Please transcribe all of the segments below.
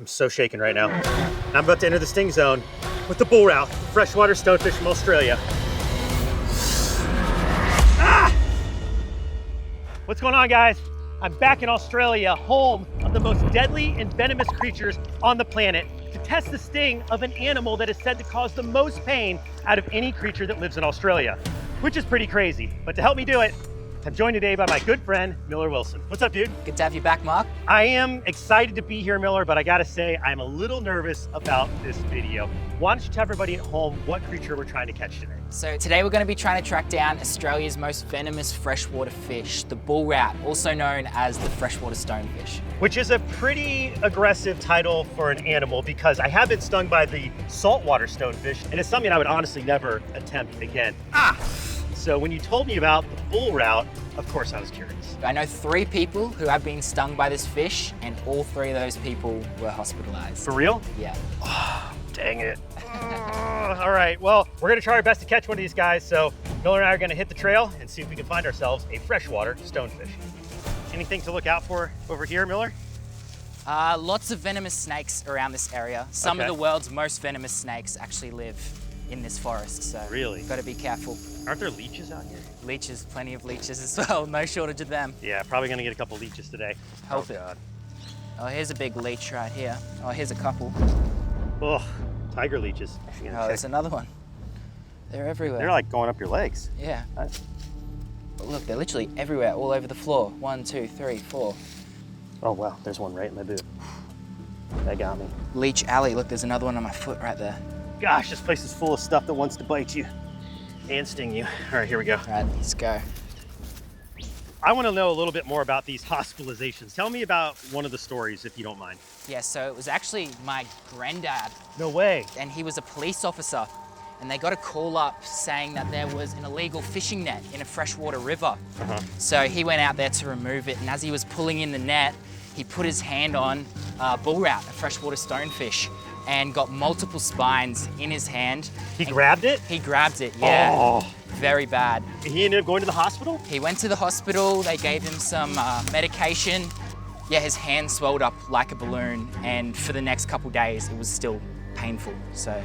I'm so shaken right now. I'm about to enter the sting zone with the bull route, freshwater stonefish from Australia. Ah! What's going on, guys? I'm back in Australia, home of the most deadly and venomous creatures on the planet, to test the sting of an animal that is said to cause the most pain out of any creature that lives in Australia, which is pretty crazy. But to help me do it, I'm joined today by my good friend, Miller Wilson. What's up, dude? Good to have you back, Mark. I am excited to be here, Miller, but I gotta say, I'm a little nervous about this video. Why don't you tell everybody at home what creature we're trying to catch today? So today we're going to be trying to track down Australia's most venomous freshwater fish, the bull rat, also known as the freshwater stonefish. Which is a pretty aggressive title for an animal, because I have been stung by the saltwater stonefish, and it's something I would honestly never attempt again. So when you told me about the bull route, of course I was curious. I know 3 people who have been stung by this fish, and all 3 of those people were hospitalized. For real? Yeah. Oh, dang it. All right, well, we're gonna try our best to catch one of these guys, so Miller and I are gonna hit the trail and see if we can find ourselves a freshwater stonefish. Anything to look out for over here, Miller? Lots of venomous snakes around this area. Some of the world's most venomous snakes actually live in this forest, so really, got to be careful. Aren't there leeches out here? Leeches, plenty of leeches as well. No shortage of them. Yeah, probably gonna get a couple leeches today. Hope it. God. Oh, here's a big leech right here. Oh, here's a couple. Oh, tiger leeches. Oh, there's another one. They're everywhere. They're like going up your legs. Yeah. But look, they're literally everywhere, all over the floor. 1, 2, 3, 4. Oh wow, there's one right in my boot. That got me. Leech alley. Look, there's another one on my foot right there. Gosh, this place is full of stuff that wants to bite you and sting you. All right, here we go. All right, let's go. I want to know a little bit more about these hospitalizations. Tell me about one of the stories, if you don't mind. Yeah, so it was actually my granddad. No way. And he was a police officer. And they got a call up saying that there was an illegal fishing net in a freshwater river. So he went out there to remove it. And as he was pulling in the net, he put his hand on bull rat, a freshwater stonefish, and got multiple spines in his hand. He grabbed it? He grabbed it, yeah. Oh. Very bad. He ended up going to the hospital? He went to the hospital, they gave him some medication. Yeah, his hand swelled up like a balloon, and for the next couple days, it was still painful. So,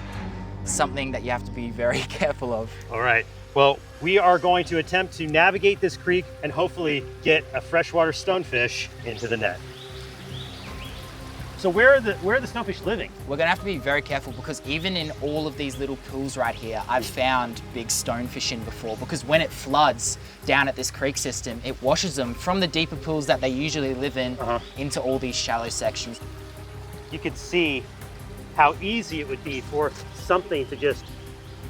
something that you have to be very careful of. All right, well, we are going to attempt to navigate this creek and hopefully get a freshwater stonefish into the net. So where are the stonefish living? We're gonna have to be very careful, because even in all of these little pools right here, I've found big stonefish in before, because when it floods down at this creek system, it washes them from the deeper pools that they usually live in into all these shallow sections. You could see how easy it would be for something to just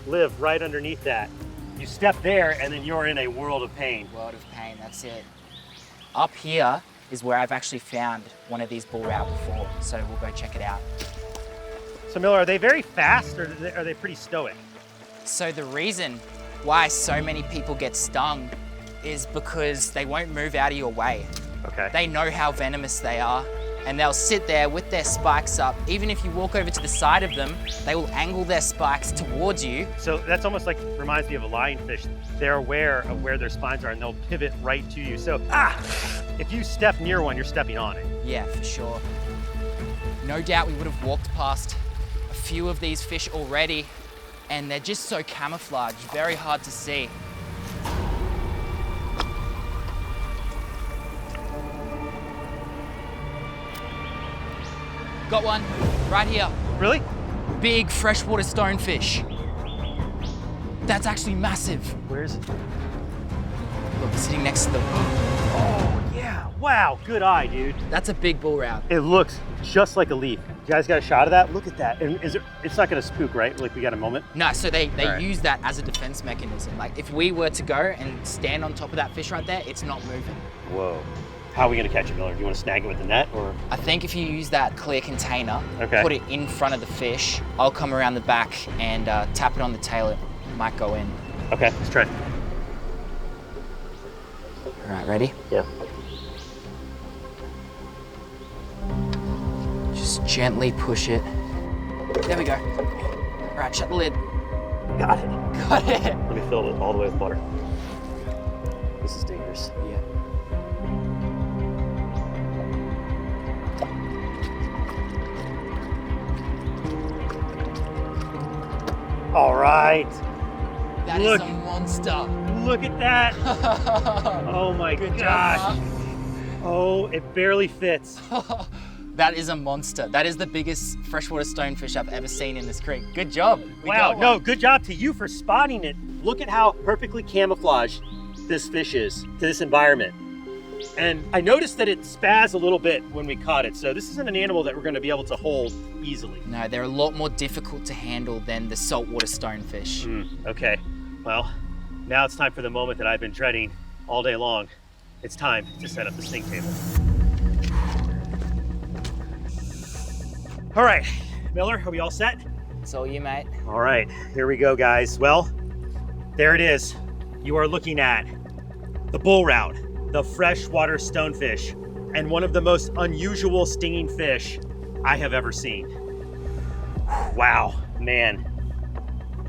live right underneath that. You step there and then you're in a world of pain. World of pain, that's it. Up here is where I've actually found one of these bull rat before, so we'll go check it out. So Miller, are they very fast, or are they pretty stoic? So the reason why so many people get stung is because they won't move out of your way. Okay. They know how venomous they are, and they'll sit there with their spikes up. Even if you walk over to the side of them, they will angle their spikes towards you. So that's almost like, reminds me of a lionfish. They're aware of where their spines are and they'll pivot right to you. So, if you step near one, you're stepping on it. Yeah, for sure. No doubt we would have walked past a few of these fish already, and they're just so camouflaged, very hard to see. Got one, right here. Really? Big freshwater stonefish. That's actually massive. Where is it? Look, sitting next to the... Oh, yeah. Wow, good eye, dude. That's a big bull rat. It looks just like a leaf. You guys got a shot of that? Look at that. And it's not gonna spook, right? Like, we got a moment? No, so they use that as a defense mechanism. Like, if we were to go and stand on top of that fish right there, it's not moving. Whoa. How are we gonna catch it, Miller? Do you wanna snag it with the net, or? I think if you use that clear container, put it in front of the fish, I'll come around the back and tap it on the tail. It might go in. Okay, let's try. All right, ready? Yeah. Just gently push it. There we go. All right, shut the lid. Got it. Got it. Let me fill it all the way with water. This is dangerous. Yeah. All right. That is a monster. Look at that. Oh my Good gosh. job, Oh, it barely fits. Mark. That is a monster. That is the biggest freshwater stonefish I've ever seen in this creek. Good job. We Wow, got no, one. good job to you for spotting it. Look at how perfectly camouflaged this fish is to this environment. And I noticed that it spazzed a little bit when we caught it. So this isn't an animal that we're gonna be able to hold easily. No, they're a lot more difficult to handle than the saltwater stonefish. Okay, well, now it's time for the moment that I've been dreading all day long. It's time to set up the sting table. All right, Miller, are we all set? It's all you, mate. All right, here we go, guys. Well, there it is. You are looking at the bull route, the freshwater stonefish, and one of the most unusual stinging fish I have ever seen. Wow, man.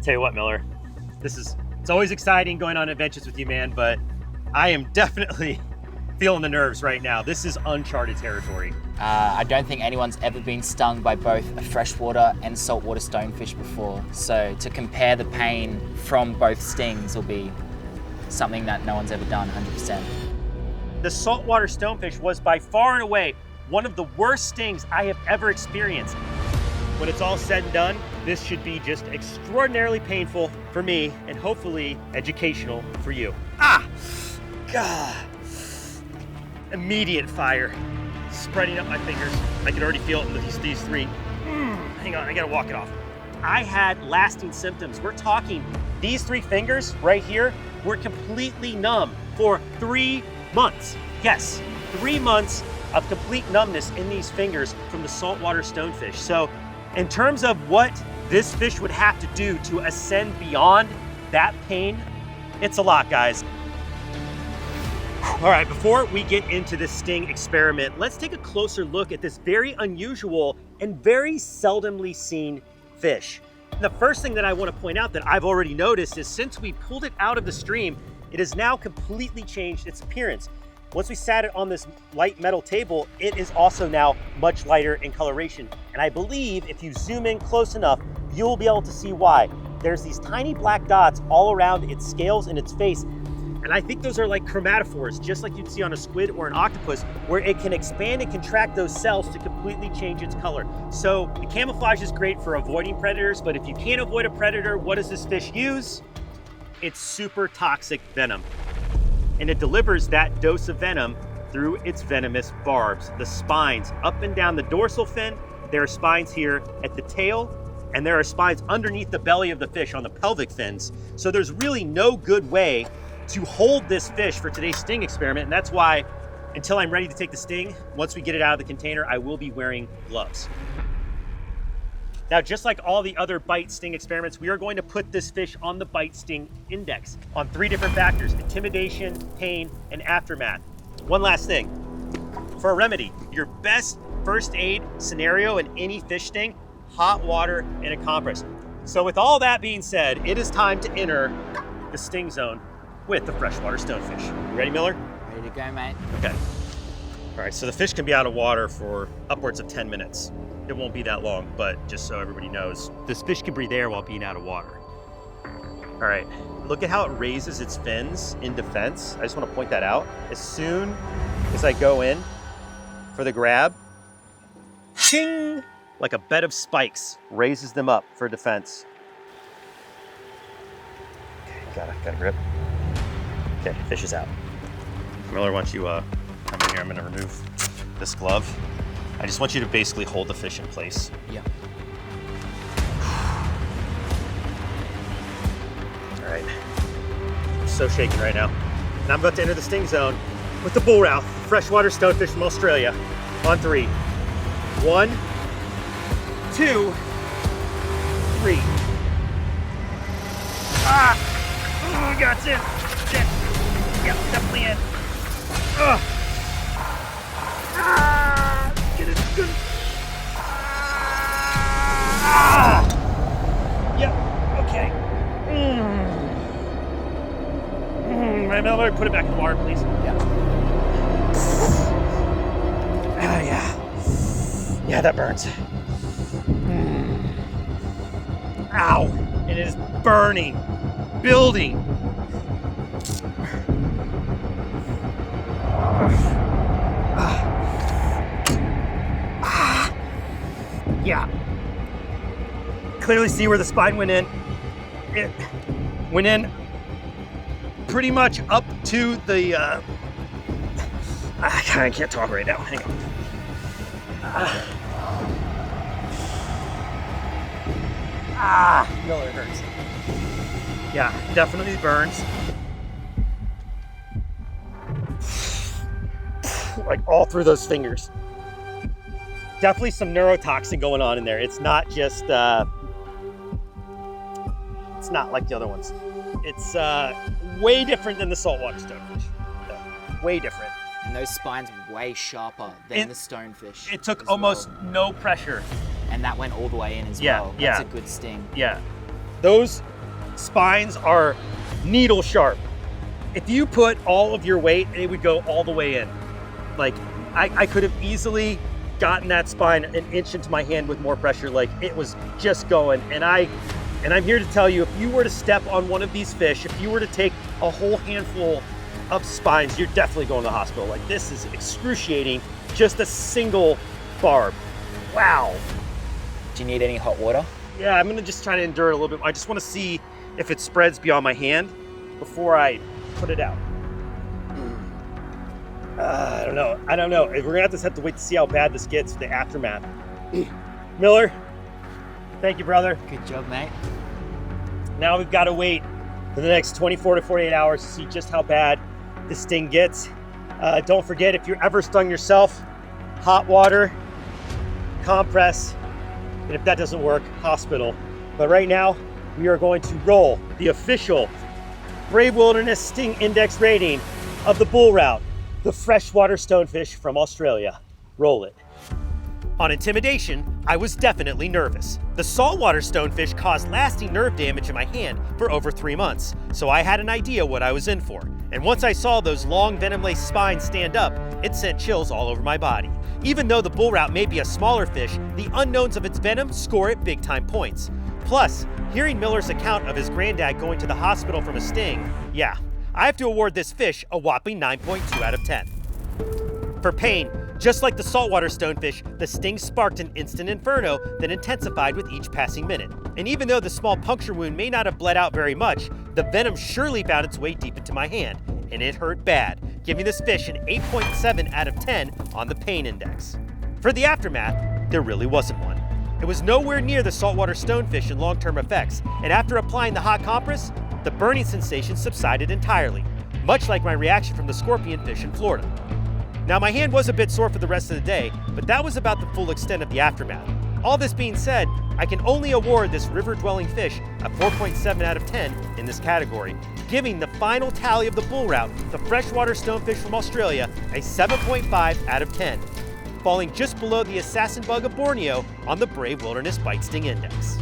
Tell you what, Miller, it's always exciting going on adventures with you, man, but I am definitely feeling the nerves right now. This is uncharted territory. I don't think anyone's ever been stung by both a freshwater and saltwater stonefish before. So to compare the pain from both stings will be something that no one's ever done 100%. The saltwater stonefish was by far and away one of the worst stings I have ever experienced. When it's all said and done, this should be just extraordinarily painful for me and hopefully educational for you. Ah! God. Immediate fire spreading up my fingers. I can already feel it in these three. Hang on, I gotta walk it off. I had lasting symptoms. We're talking these 3 fingers right here were completely numb for 3 months. Yes, 3 months of complete numbness in these fingers from the saltwater stonefish. So in terms of what this fish would have to do to ascend beyond that pain, it's a lot, guys. All right, before we get into this sting experiment, let's take a closer look at this very unusual and very seldomly seen fish. The first thing that I want to point out that I've already noticed is since we pulled it out of the stream, it has now completely changed its appearance. Once we sat it on this light metal table, it is also now much lighter in coloration. And I believe if you zoom in close enough, you'll be able to see why. There's these tiny black dots all around its scales and its face. And I think those are like chromatophores, just like you'd see on a squid or an octopus, where it can expand and contract those cells to completely change its color. So the camouflage is great for avoiding predators, but if you can't avoid a predator, what does this fish use? It's super toxic venom. And it delivers that dose of venom through its venomous barbs, the spines up and down the dorsal fin. There are spines here at the tail, and there are spines underneath the belly of the fish on the pelvic fins. So there's really no good way to hold this fish for today's sting experiment. And that's why until I'm ready to take the sting, once we get it out of the container, I will be wearing gloves. Now, just like all the other bite sting experiments, we are going to put this fish on the bite sting index on 3 different factors: intimidation, pain, and aftermath. One last thing, for a remedy, your best first aid scenario in any fish sting, hot water and a compress. So with all that being said, it is time to enter the sting zone with the freshwater stonefish. You ready, Miller? Ready to go, mate? Okay. All right, so the fish can be out of water for upwards of 10 minutes. It won't be that long, but just so everybody knows, this fish can breathe air while being out of water. All right, look at how it raises its fins in defense. I just want to point that out. As soon as I go in for the grab, ching, like a bed of spikes, raises them up for defense. Okay, got a grip. Okay, fish is out. Miller, why don't you come in here? I'm gonna remove this glove. I just want you to basically hold the fish in place. Yeah. All right, I'm so shaken right now. And I'm about to enter the sting zone with the bull route, freshwater stonefish from Australia, on 3. 1, 2, 3. Ah! Oh, got it. Shit. Yep, definitely in. Ugh. Ah! Get it good. Ah! Yep, okay. Right, Miller, put it back in the water, please. Yeah. Ah, yeah. Yeah, that burns. Ow. and it is burning, building. Yeah. Clearly see where the spine went in. It went in pretty much up to the, I can't talk right now, hang on. Miller hurts. Yeah, definitely burns. Like all through those fingers. Definitely some neurotoxin going on in there. It's not just, it's not like the other ones. It's way different than the saltwater stonefish. Way different. And those spines way sharper than the stonefish. It took almost no pressure. And that went all the way in as Yeah, well. yeah. That's a good sting. Yeah. Those spines are needle sharp. If you put all of your weight, it would go all the way in. Like, I could have easily gotten that spine an inch into my hand with more pressure. Like, it was just going. And I'm here to tell you, if you were to step on one of these fish, if you were to take a whole handful of spines, you're definitely going to the hospital. Like, this is excruciating. Just a single barb. Wow. Do you need any hot water? Yeah, I'm gonna just try to endure it a little bit. I just want to see if it spreads beyond my hand before I put it out. I don't know. We're gonna have to wait to see how bad this gets, the aftermath. Miller, thank you, brother. Good job, mate. Now we've got to wait for the next 24 to 48 hours to see just how bad this sting gets. Don't forget, if you're ever stung yourself, hot water, compress, and if that doesn't work, hospital. But right now, we are going to roll the official Brave Wilderness Sting Index rating of the bull route, the freshwater stonefish from Australia. Roll it. On intimidation, I was definitely nervous. The saltwater stonefish caused lasting nerve damage in my hand for over 3 months, so I had an idea what I was in for. And once I saw those long venom-laced spines stand up, it sent chills all over my body. Even though the bull route may be a smaller fish, the unknowns of its venom score it big-time points. Plus, hearing Miller's account of his granddad going to the hospital from a sting, yeah, I have to award this fish a whopping 9.2 out of 10. For pain, just like the saltwater stonefish, the sting sparked an instant inferno that intensified with each passing minute. And even though the small puncture wound may not have bled out very much, the venom surely found its way deep into my hand, and it hurt bad, giving this fish an 8.7 out of 10 on the pain index. For the aftermath, there really wasn't one. It was nowhere near the saltwater stonefish in long-term effects, and after applying the hot compress, the burning sensation subsided entirely, much like my reaction from the scorpion fish in Florida. Now, my hand was a bit sore for the rest of the day, but that was about the full extent of the aftermath. All this being said, I can only award this river-dwelling fish a 4.7 out of 10 in this category, giving the final tally of the bull route, the freshwater stonefish from Australia, a 7.5 out of 10, falling just below the assassin bug of Borneo on the Brave Wilderness Bite Sting Index.